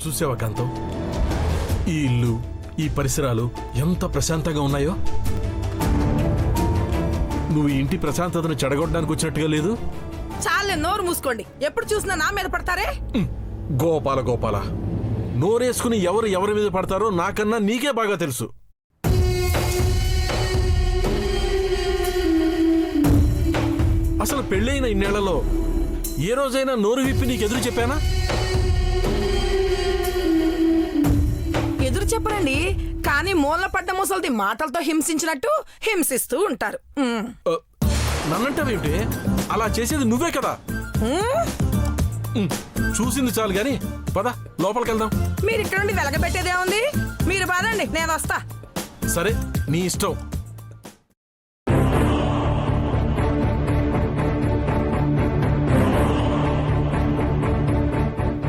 చూసావా కాంతం, ఈ ఇల్లు ఈ పరిసరాలు ఎంత ప్రశాంతంగా ఉన్నాయో. నువ్వు ఇంటి ప్రశాంతతను చెడగొట్టడానికి వచ్చినట్టుగా లేదు. చాలే, నోరు మూసుకోండి. ఎప్పుడు చూసినా నా మీద పడతారే. గోపాల గోపాల, నోరేసుకుని ఎవరు ఎవరి మీద పడతారో నాకన్నా నీకే బాగా తెలుసు. అసలు పెళ్ళైన ఇన్నేళ్లలో ఏ రోజైనా నోరు విప్పి నీకు ఎదురు చెప్పానా? ఎదురు చెప్పరండి, కానీ మూలన పడ్డ ముసలిది మాటలతో హింసించినట్టు హింసిస్తూ ఉంటారు. నన్నంటావేమిటి? అలా చేసేది నువ్వే కదా. చూసింది చాలు గాని పద లోపలికి వెళ్దాం. మీరు ఇక్కడ నుండి వెలగబెట్టేదే ఉంది. మీరు పదండి, నేను వస్తా. సరే, నీ ఇష్టం.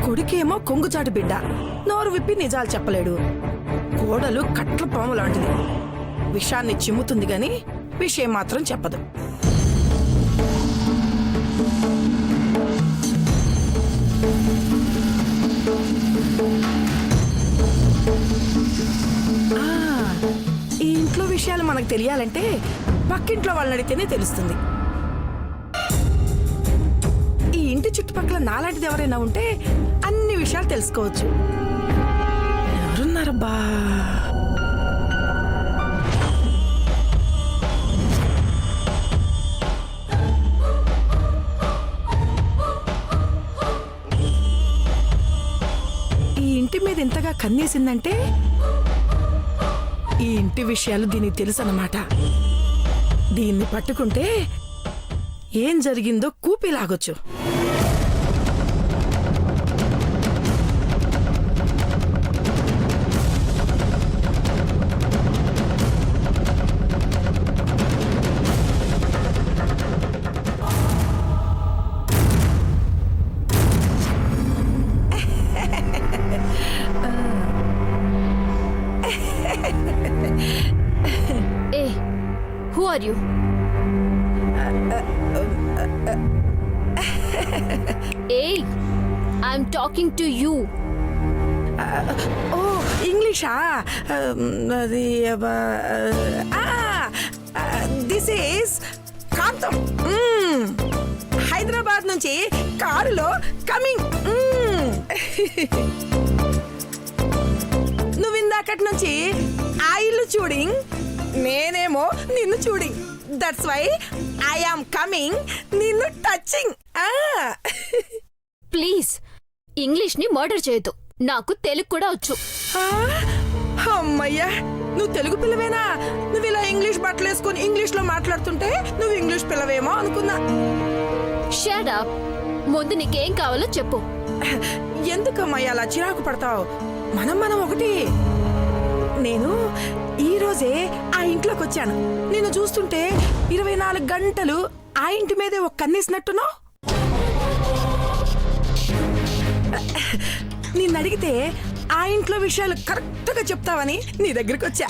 కొడుకేమో కొంగుచాటు బిడ్డ, నోరు విప్పి నిజాలు చెప్పలేడు. కోడలు కట్ల పాము లాంటిది, విషాన్ని చిమ్ముతుంది గాని విషయం మాత్రం చెప్పదు. ఈ ఇంట్లో విషయాలు మనకు తెలియాలంటే పక్కింట్లో వాళ్ళని అడిగితేనే తెలుస్తుంది. ఈ ఇంటి చుట్టుపక్కల నాలాంటిది ఎవరైనా ఉంటే అన్ని విషయాలు తెలుసుకోవచ్చు. ఎవరున్నారబ్బా? ఈ ఇంటి మీద ఇంతగా కన్నేసిందంటే ఈ ఇంటి విషయాలు దీనికి తెలుసు అన్నమాట. దీన్ని పట్టుకుంటే ఏం జరిగిందో కూపిలాగొచ్చు. Hey, who are you? Hey, I'm talking to you. ఓ ఇంగ్లీషా? అది దిస్ ఈస్ కాంతం. హైదరాబాద్ నుంచి కారులో కమింగ్. నువ్వు ఇందాకటి నుంచి ఆ ఇల్లు చూడింగ్, నేనేమో నిన్ను చూడింగ్. That's why I am coming, నిన్ను టచింగ్. ప్లీజ్ ఇంగ్లీష్ ని మర్డర్ చేయొద్దు. నాకు తెలుగు కూడా వచ్చు. అమ్మయ్యా, నువ్వు తెలుగు పిల్లవేనా? నువ్వు ఇలా ఇంగ్లీష్ బట్టలు వేసుకుని ఇంగ్లీష్ లో మాట్లాడుతుంటే నువ్వు ఇంగ్లీష్ పిల్లవేమో అనుకున్నా. Shut up. ముందు నీకేం కావాలో చెప్పు. ఎందుకమ్మయ్యా అలా చిరాకు పడతావు? మనం ఒకటి. నేను ఈ రోజే ఆ ఇంట్లోకి వచ్చాను. నిన్ను చూస్తుంటే 24 గంటలు ఆ ఇంటి మీదే ఒక కన్నేసినట్టున్నావు. నిన్ను అడిగితే ఆ ఇంట్లో విషయాలు కరెక్ట్ గా చెప్తావని నీ దగ్గరికి వచ్చా.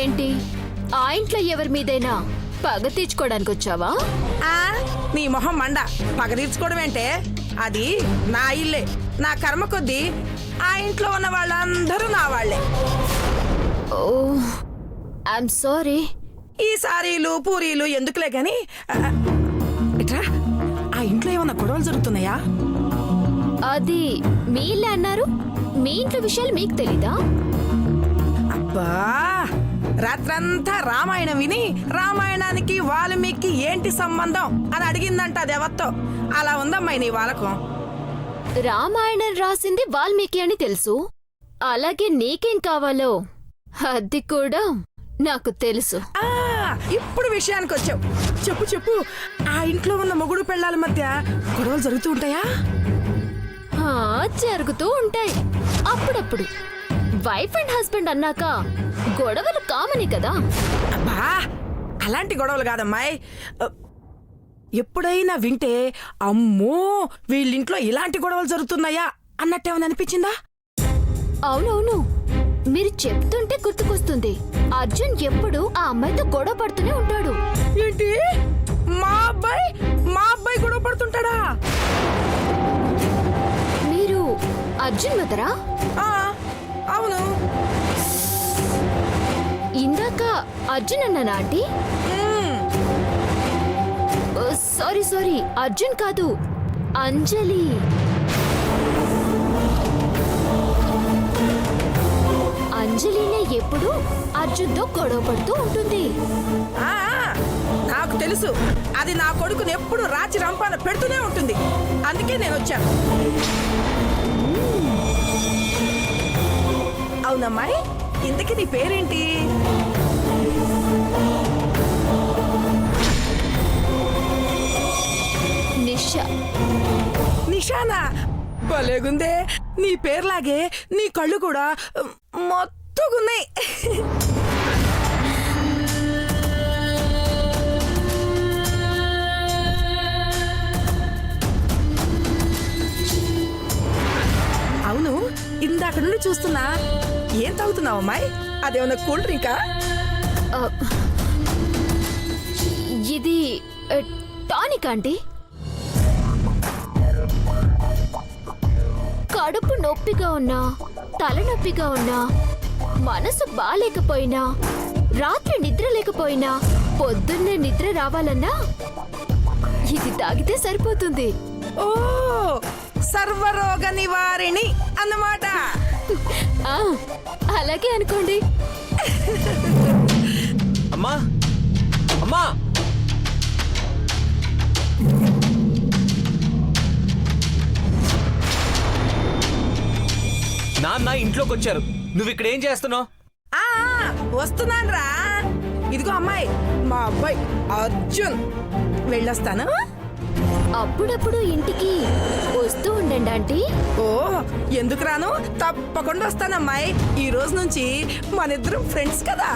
ఏంటి, ఆ ఇంట్లో ఎవరి మీదైనా పగ తీర్చుకోవడానికి వచ్చావా? నీ మొహం మండ. పగ తీర్చుకోవడం ఏంటే? అది నా ఇల్లే. నా కర్మ కొద్దీ ఆ ఇంట్లో ఉన్న వాళ్ళందరూ నా వాళ్లే. ఓ, ఐఎమ్ సారీ. ఈ సారీలు పూరీలు ఎందుకులే గాని ఇట్రా, ఆ ఇంట్లో ఏమన్నా గొడవలు జరుగుతున్నాయా? అది మీ ఇల్లే అన్నారు. మీ ఇంట్లో విషయాలు మీకు తెలీదా? అబ్బా, రాత్రంతా రామాయణం విని రామాయణానికి వాల్మీకి ఏంటి సంబంధం అని అడిగిందంట అది ఎవరితో. అలా ఉందమ్మాయి నీ వాలకం. రామాయణం రాసింది వాల్మీకి అని తెలుసు. అలాగే నీకేం కావాలో అది కూడా నాకు తెలుసు. ఇప్పుడు విషయానికి వచ్చావు. చెప్పు చెప్పు, ఆ ఇంట్లో ఉన్న మొగుడు పెళ్ళాల మధ్య గొడవలు జరుగుతూ ఉంటాయా? జరుగుతూ ఉంటాయి అప్పుడప్పుడు. వైఫ్ అండ్ హస్బెండ్ అన్నాక గొడవలు కామనే కదా. అబ్బా, అలాంటి గొడవలు కాదమ్మాయి. ఎప్పుడైనా వింటే అమ్మో వీళ్ళింట్లో ఇలాంటి గొడవలు జరుగుతున్నాయా అన్నట్టేమని అనిపించిందా? అవునవును, మీరు చెప్తుంటే గుర్తుకొస్తుంది. అర్జున్ ఎప్పుడు ఆ అమ్మాయితో గొడవ పడుతూనే ఉంటాడు. ఏంటి, మా అబ్బాయి గొడవ పడుతుంటాడా? మీరు అర్జున్ మదరా? ఆ, అవును. ఇందాక అర్జున్ అన్నానా ఆంటీ? మ్మ్. సారీ సారీ, అర్జున్ కాదు, అంజలి. అంజలినే ఎప్పుడు అర్జున్తో గొడవ పడుతూ ఉంటుంది. ఆ, నాకు తెలుసు. అది నా కొడుకుని ఎప్పుడు రాచి రంపాన పెడుతూనే ఉంటుంది. అందుకే నేను వచ్చాను. అవునమ్మాయి, ఇంతకీ నీ పేరేంటి? నిషా. నిషానా? భలేగుందే. నీ పేర్లాగే నీ కళ్ళు కూడా మొత్తుగున్నాయి. అవును, ఇందాక నుండి చూస్తున్నా. ఏం తాగుతున్నావు అమ్మాయి? అదేమన్నా కూల్ డ్రింకా? ఆ, ఇది టానిక్ ఆంటీ. కడుపు నొప్పిగా ఉన్నా, తలనొప్పిగా ఉన్నా, మనసు బాలేకపోయినా, రాత్రి నిద్ర లేకపోయినా, పొద్దున్నే నిద్ర రావాలన్నా ఇది తాగితే సరిపోతుంది. ఓ, సర్వరోగ నివారిణి అన్నమాట. ఆ, అలాగే అనుకోండి. అమ్మా అమ్మా, నాన్న ఇంట్లోకి వచ్చారు. నువ్వు ఇక్కడ ఏం చేస్తున్నావు? ఆ, వస్తున్నాన్రా. ఇదిగో అమ్మాయి, మా అబ్బాయి అర్జున్. వెళ్ళొస్తాను. అప్పుడప్పుడు ఇంటికి వస్తూ ఉండండి ఆంటీ. ఓ, ఎందుకు రాను? తప్పకుండా వస్తానమ్మాయి. ఈ రోజు నుంచి మనిద్దరం ఫ్రెండ్స్ కదా.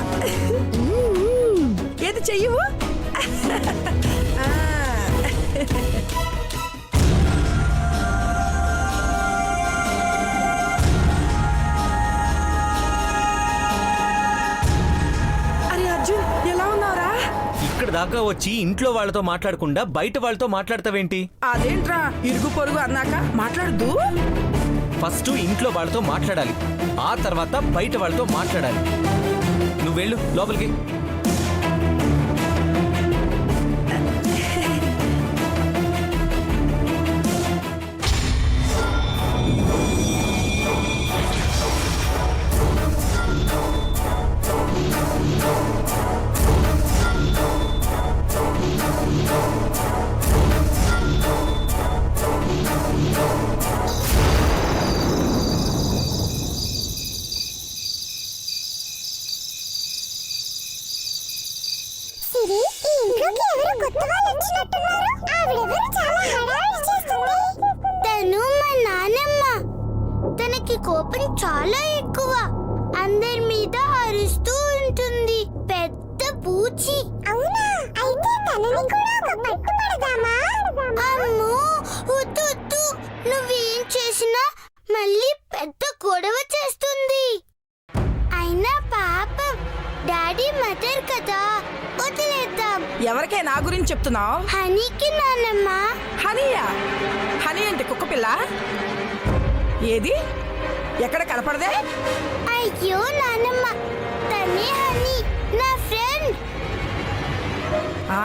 ఏది చెయ్యవు? ఆ. అరే అర్జున్, ఎలా ఉన్నావురా? ఇక్కడ దాకా వచ్చి ఇంట్లో వాళ్ళతో మాట్లాడకుండా బయట వాళ్ళతో మాట్లాడతావేంటి? అదేంట్రా, ఇరుగు పొరుగు అన్నాక మాట్లాడద్దు? ఫస్ట్ ఇంట్లో వాళ్ళతో మాట్లాడాలి, ఆ తర్వాత బయట వాళ్ళతో మాట్లాడాలి. నువ్వు వెళ్ళు లోపలికి. సిరి, ఈ ఇంట్లోకి ఎవరో కొత్త వాళ్ళు వచ్చినట్టున్నారు. ఆవిడెవరు చాలా హడావిడి చేస్తుంది. తను మా నానమ్మ. తనకి కోపం చాలా ఎక్కువ. అందరి మీద అరుస్తూ ఉంటుంది. పెద్ద పూచి. అవునా? అయితే తనని కూడా ఒక పట్టు పడదామా? అమ్మో, వద్దు. నువ్వేం చేసినా మళ్ళీ పెద్ద గొడవ చేస్తుంది. అయినా పాపం డాడీ మదర్ కదా, వదిలేద్దాం. ఎవరికే నా గురించి చెప్తున్నావు? హనీకి నానమ్మ. హనీయా? హనీ అంటే కుక్క పిల్ల? ఏది? ఎక్కడ కనపడదే? అయ్యో నానమ్మ, తనే హనీ, నా ఫ్రెండ్. ఆ,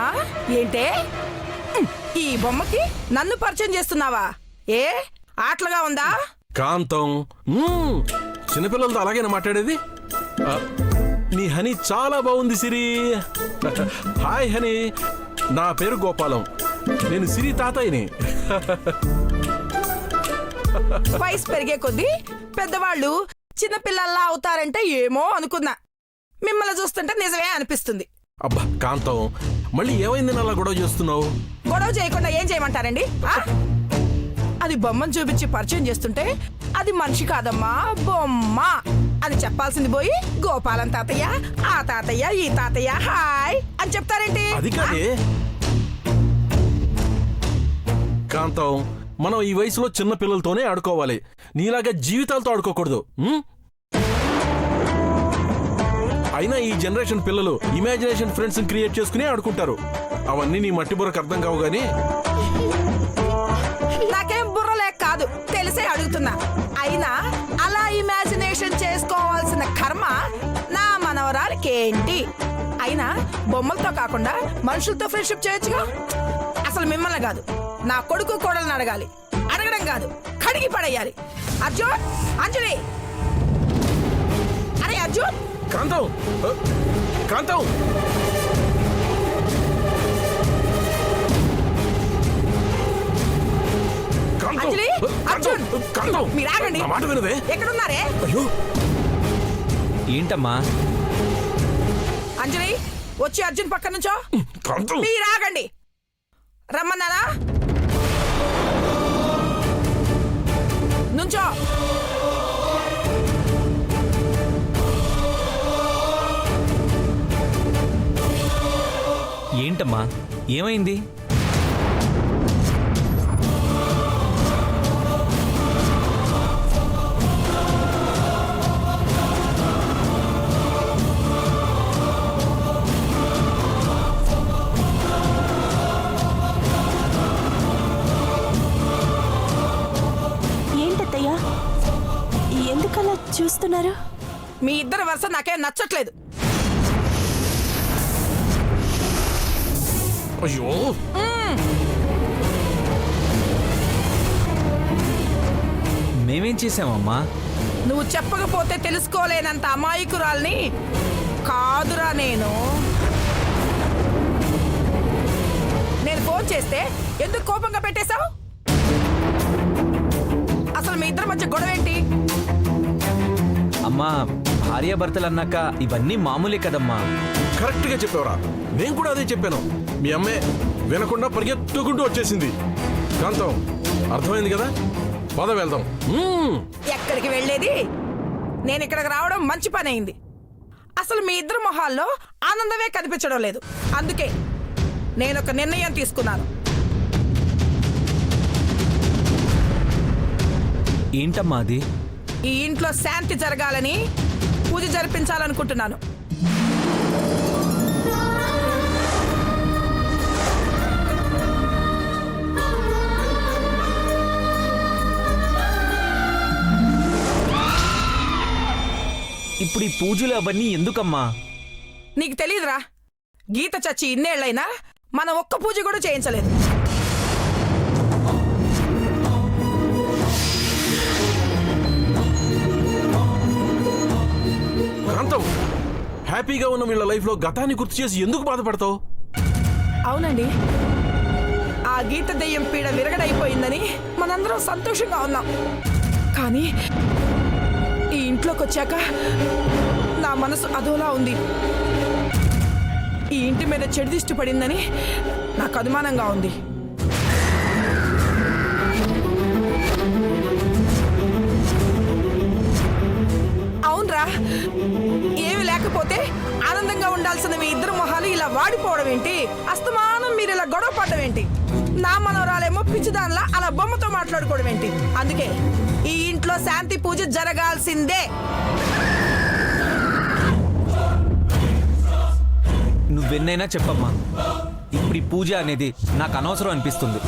ఏంటే? ఈ బొమ్మకి నన్ను పరిచయం చేస్తున్నావా? ఏ ఆటలుగా ఉందా? కాంతం, చిన్నపిల్లలతో అలాగేనా మాట్లాడేది? ఆ, నీ హనీ చాలా బాగుంది సిరి. హాయ్ హనీ, నా పేరు గోపాలం. నేను సిరి తాతయ్యని. వయసు పెరిగే కొద్దీ పెద్దవాళ్ళు చిన్నపిల్లల్లా అవుతారంటే ఏమో అనుకున్నా. మిమ్మల్ని చూస్తుంటే నిజమే అనిపిస్తుంది. అబ్బా కాంతం, మళ్ళీ ఏమైందని అలా గొడవ చేస్తున్నావు? గొడవ చేయకుండా ఏం చేయమంటారండి? ఆ? అది బొమ్మను చూపించి పరిచయం చేస్తుంటే అది మనిషి కాదమ్మా, బొమ్మ అని చెప్పాల్సింది పోయి గోపాలం తాతయ్య, ఆ తాతయ్య, ఈ తాతయ్య హాయ్ అని చెప్తారేంటి? అది కాదే కాంతం, మనం ఈ వయసులో చిన్న పిల్లలతోనే ఆడుకోవాలి. నీలాగా జీవితాలతో ఆడుకోకూడదు. అయినా ఈ జనరేషన్ పిల్లలు ఇమాజినేషన్ ఫ్రెండ్స్ క్రియేట్ చేసుకుని ఆడుకుంటారు. అవన్నీ నీ మట్టి బుర్రకు అర్థం కావు గానీ. నాకేం బుర్ర లేక కాదు, తెలిసే అడుగుతున్నా. అయినా అలా ఇమాజినేషన్ చేసుకోవాల్సిన కర్మ నా మనవరాలకి ఏంటి? అయినా బొమ్మలతో కాకుండా మనుషులతో ఫ్రెండ్షిప్ చేయొచ్చుగా. అసలు మిమ్మల్ని కాదు, నా కొడుకు కోడల్ని అడగాలి. అడగడం కాదు, కడిగి పడేయాలి. అర్జున్, అంజలి, అరే అర్జున్, కాంతం కాంతం కాంతం అంజలి, అర్జున్, కాంతం మీరు ఆగండి. నా మాట వినవే. ఎక్కడున్నారే? అయ్యో ఏంటమ్మా? అంజలి, వచ్చి అర్జున్ పక్క నుంచో. కాంతం మీరు ఆగండి. రమ్మన్నానా? నుంచో. ఏంటమ్మా ఏమైంది? ఏంటత్తయ్యా, ఎందుకలా చూస్తున్నారు? మీ ఇద్దరు వరుస నాకేం నచ్చట్లేదు. అయ్యో మేమేం చేసామమ్మా? నువ్వు చెప్పకపోతే తెలుసుకోలేనంత అమాయకురాల్ని కాదురా నేను. నేను ఫోన్ చేస్తే ఎందుకు కోపంగా పెట్టేశావు? అసలు మీ ఇద్దరి మధ్య గొడవ ఏంటి? అమ్మా, భార్యాభర్తలు అన్నాక ఇవన్నీ మామూలే కదమ్మా. కరెక్ట్ గా చెప్పావురా. నేను కూడా అదే చెప్పాను. మీ అమ్మే వినకుండా పరిగెత్తుకుంటూ వచ్చేసింది. కాంతం, అర్థమైంది కదా? పద వెళ్దాం. ఎక్కడికి వెళ్ళేది? నేను ఇక్కడికి రావడం మంచి పని అయింది. అసలు మీ ఇద్దరు మొహాల్లో ఆనందమే కనిపించడం లేదు. అందుకే నేను ఒక నిర్ణయం తీసుకున్నాను. ఏంటమ్మా అది? ఈ ఇంట్లో శాంతి జరగాలని పూజ జరిపించాలనుకుంటున్నాను. ఇప్పుడు ఈ పూజలు అవన్నీ ఎందుకమ్మా? నీకు తెలీదురా, గీత చచ్చి ఇన్నేళ్లైనా మనం ఒక్క పూజ కూడా చేయించలేదు. కాంతం, హ్యాపీగా ఉన్న వీళ్ళ లైఫ్ లో గతాన్ని గుర్తు చేసి ఎందుకు బాధపడతావు? అవునండి, ఆ గీత దెయ్యం పీడ విరగడైపోయిందని మనందరం సంతోషంగా ఉన్నాం. కానీ ఈ ఇంట్లోకి వచ్చాక నా మనసు అదోలా ఉంది. ఈ ఇంటి మీద చెడు దిష్టి పడిందని నాకు అనుమానంగా ఉంది. అవునరా, ఏమి లేకపోతే ఆనందంగా ఉండాల్సిన మీ ఇద్దరు మొహాలు ఇలా వాడిపోవడం ఏంటి? అస్తమానం మీరు ఇలా గొడవ పడడం ఏంటి? నా మనవరాలేమో పిచ్చిదానిలా అలా బొమ్మతో మాట్లాడుకోవడం ఏంటి? అందుకే ఈ ఇంట్లో శాంతి పూజ జరగాల్సిందే. నువ్వెన్నైనా చెప్పమ్మా, ఇప్పుడు ఈ పూజ అనేది నాకు అనవసరం అనిపిస్తుంది.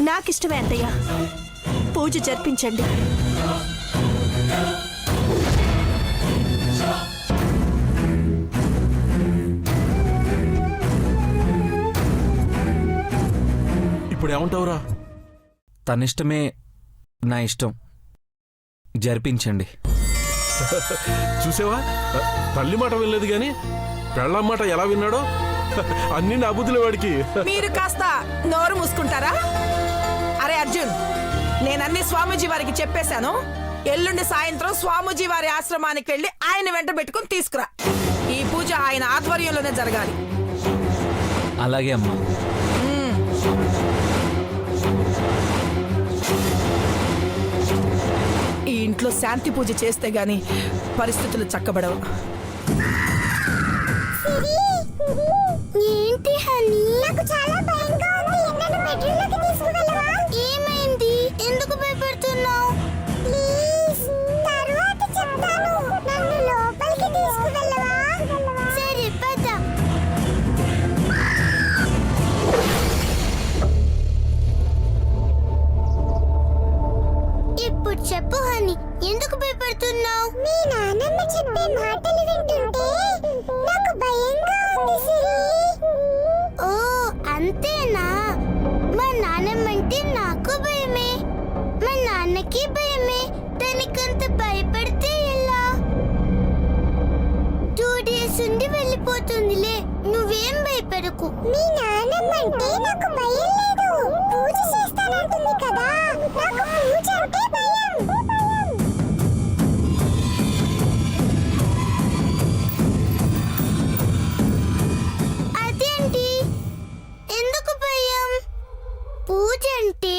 నాకిష్టమే అత్తయ్య, పూజ జరిపించండి. ఇప్పుడు ఏమంటావురా? తనిష్టమే నా ఇష్టం, జరిపించండి. చూసావా, తల్లి మాట వినలేదు గాని పెళ్ళం మాట ఎలా విన్నాడో. అన్ని నా బుద్ధులు వాడికి. మీరు కాస్త నోరు మూసుకుంటారా? అరే అర్జున్, నేనన్ని స్వామీజీ వారికి చెప్పేశాను. ఎల్లుండి సాయంత్రం స్వామీజీ వారి ఆశ్రమానికి వెళ్ళి ఆయన వెంట పెట్టుకుని తీసుకురా. ఈ పూజ ఆయన ఆధ్వర్యంలోనే జరగాలి. అలాగే అమ్మా. ఈ ఇంట్లో శాంతి పూజ చేస్తే గాని పరిస్థితులు చక్కబడవు. ఏంటి హనీ, నాకు చాలా భయంగా ఉంది. నన్ను బెడ్రూమ్లోకి తీసుకువెళ్ళవా? ఏమైంది? ఎందుకు భయపడుతున్నావు? ప్లీజ్, తర్వాత చెప్తాను. నన్ను లోపలికి తీసుకువెళ్ళవా? సరే పద. ఎందుకు భయపడుతున్నావు? మీ నాన్నమ్మ చెప్పే మాటలు వింటుంటే నాకు భయంగా ఉంది సిరి. ఓ అంతేనా? మా నాన్నమ్మ అంటే నాకు భయమే, మా నాన్నకి భయమే. దానికంత భయపడితే ఎలా? 2 days ఉండి వెళ్ళిపోతుందిలే, నువ్వేం భయపడకు. మీ నాన్నమ్మ అంటే నాకు భయం లేదు, పూజ చేస్తానంటుంది కదా, నాకు పూజ అంటే భయం. అదేంటి, ఎందుకు భయం? పూజ అంటే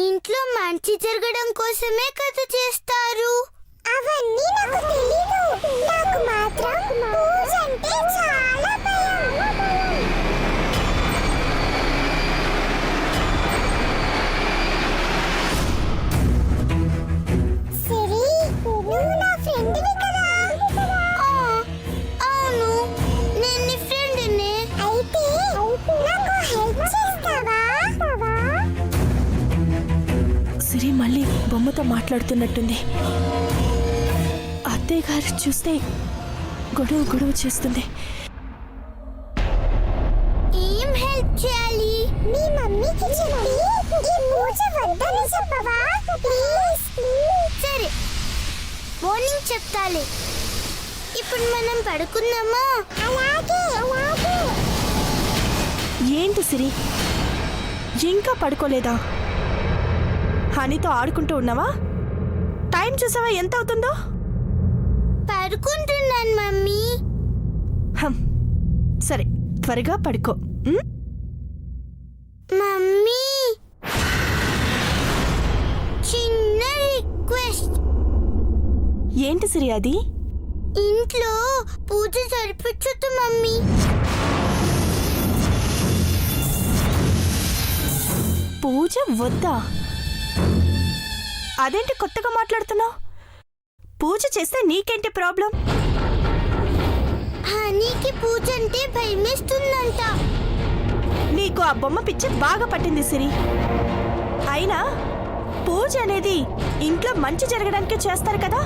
ఇంట్లో మంచి జరగడం కోసమే కదా చేస్తారు. అవన్నీ నాకు తెలీదు, నాకు మాత్రం పూజ అంటే చాలా భయం. సిరి, నువ్వు నా ఫ్రెండ్వి కదా? అవును, నేను నీ ఫ్రెండ్నే. అయితే నాకు హెల్ప్ చేస్తావా? సిరి మళ్ళీ బొమ్మతో మాట్లాడుతున్నట్టుంది. అత్తయ్య గారు చూస్తే గొడవ గొడవ చేస్తుంది. ఏం హెల్ప్ చేయాలి? మీ మమ్మీకి చెప్పి ఈ పూజ వద్దని చెప్పవా ప్లీజ్? సరే, మార్నింగ్ చెప్తాలే. ఇప్పుడు మనం పడుకుందామా? అలాగే. ఏంటి సిరి, ఇంకా పడుకోలేదా? హనీతో ఆడుకుంటూ ఉన్నావా? టైం చూసావా ఎంత అవుతుందో? పడుకుంటున్నాను మమ్మీ. హం, సరే త్వరగా పడుకో. ఉం? మమ్మీ, చిన్న రిక్వెస్ట్. ఏంటి సిరి అది? ఇంట్లో పూజ జరిపించొద్దు మమ్మీ. పూజ వద్దా? అదేంటి కొత్తగా మాట్లాడుతున్నావు? పూజ చేస్తే నీకేంటి ప్రాబ్లం? హనీకి పూజ అంటే భయమేస్తుందంట. నీకు ఆ బొమ్మ పిచ్చి బాగా పట్టింది సిరి. అయినా పూజ అనేది ఇంట్లో మంచి జరగడానికి చేస్తారు కదా.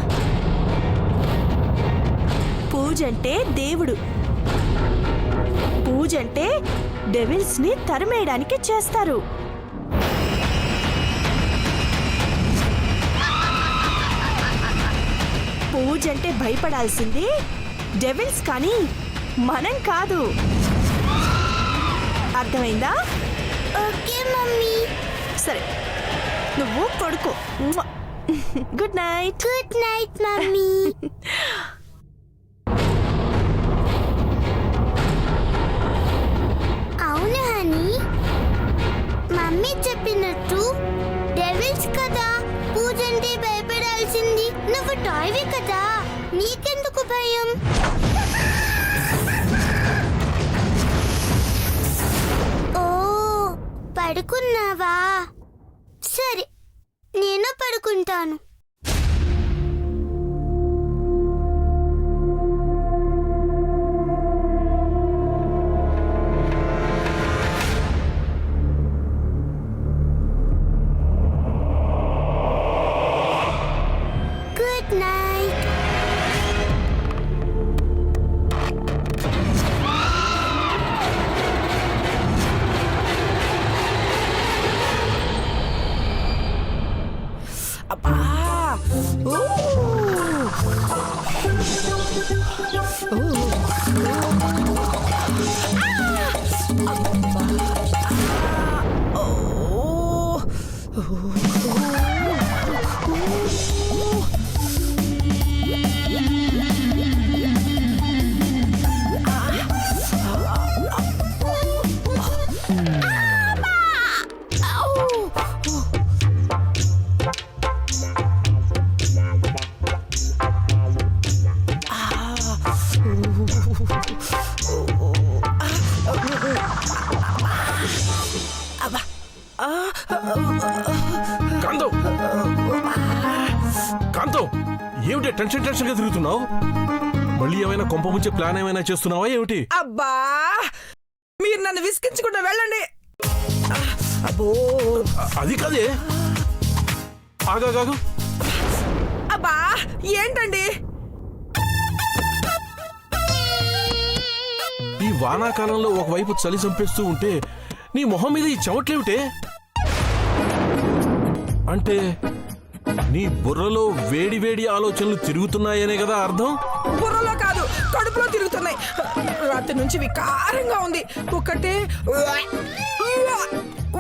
పూజ అంటే దేవుడు, పూజ అంటే డెవిల్స్ ని తరిమేయడానికి చేస్తారు. పూజ అంటే భయపడాల్సింది డెవిల్స్ కానీ మనం కాదు. అర్థమైందా? Okay mummy. సరే, నువ్వు పడుకో. Good night. Good night mummy. అవును హనీ, మమ్మీ చెప్పినట్టు డెవిల్స్ కదా పూజ అంటే భయపడాల్సింది. నువ్వు టాయ్వి కదా, నీకెందుకు భయం? ఓ, పడుకున్నావా? సరే, నేను పడుకుంటాను. Good night. అబ్బా, ఓ, కాంతం, కాంతం, ఏమిటి టెన్షన్ గా తిరుగుతున్నావు? మళ్ళీ ఏమైనా కొంప ముంచే ప్లాన్ ఏమైనా చేస్తున్నావా ఏమిటి? అబ్బా, మీరు నన్ను విసిగించకుండా వెళ్ళండి. అబ్బో, అది కాదే. ఆగాగాగు, ఏంటండి? ఈ వానాకాలంలో ఒకవైపు చలి చంపేస్తూ ఉంటే నీ మొహం మీద ఈ చెమట్లేమిటే? అంటే నీ బుర్రలో వేడి వేడి ఆలోచనలు తిరుగుతున్నాయనే కదా అర్థం? బుర్రలో కాదు, కడుపులో తిరుగుతున్నాయి. రాత్రి నుంచి వికారంగా ఉంది. ఒకటే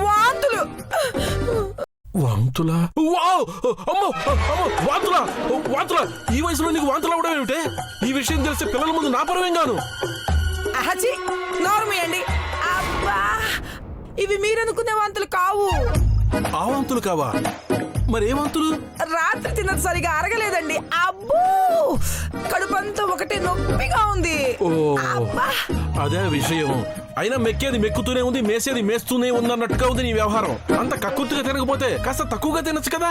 వాంతులు. వాంతులా? వావ్! అమ్మో! అమ్మో! వాంతులా! వాంతులా! ఈ వయసులో నీకు వాంతులు అవడం ఏమిటే? ఈ విషయం తెలిస్తే పిల్లల ముందు నా పరువేం గాను. అహచి, నోర్మేయండి. అబ్బా, ఇవి మీరనుకునే వాంతులు కావు. ఆ వాంతులు కావా? మరే వాంతులు? రాత్రి తిన్నది సరిగా అరగలేదండి. అబ్బో, కడుపంతా ఒకటే నొప్పిగా ఉంది. ఓ, అబ్బా. అదే విషయం. అయినా మెక్కేది మెక్కుతూనే ఉంది, మేసేది మేస్తూనే ఉంది అన్నట్టుగా ఉంది నీ వ్యవహారం. అంత కక్కుర్తిగా తినకపోతే కాస్త తక్కువగా తినచ్చు కదా.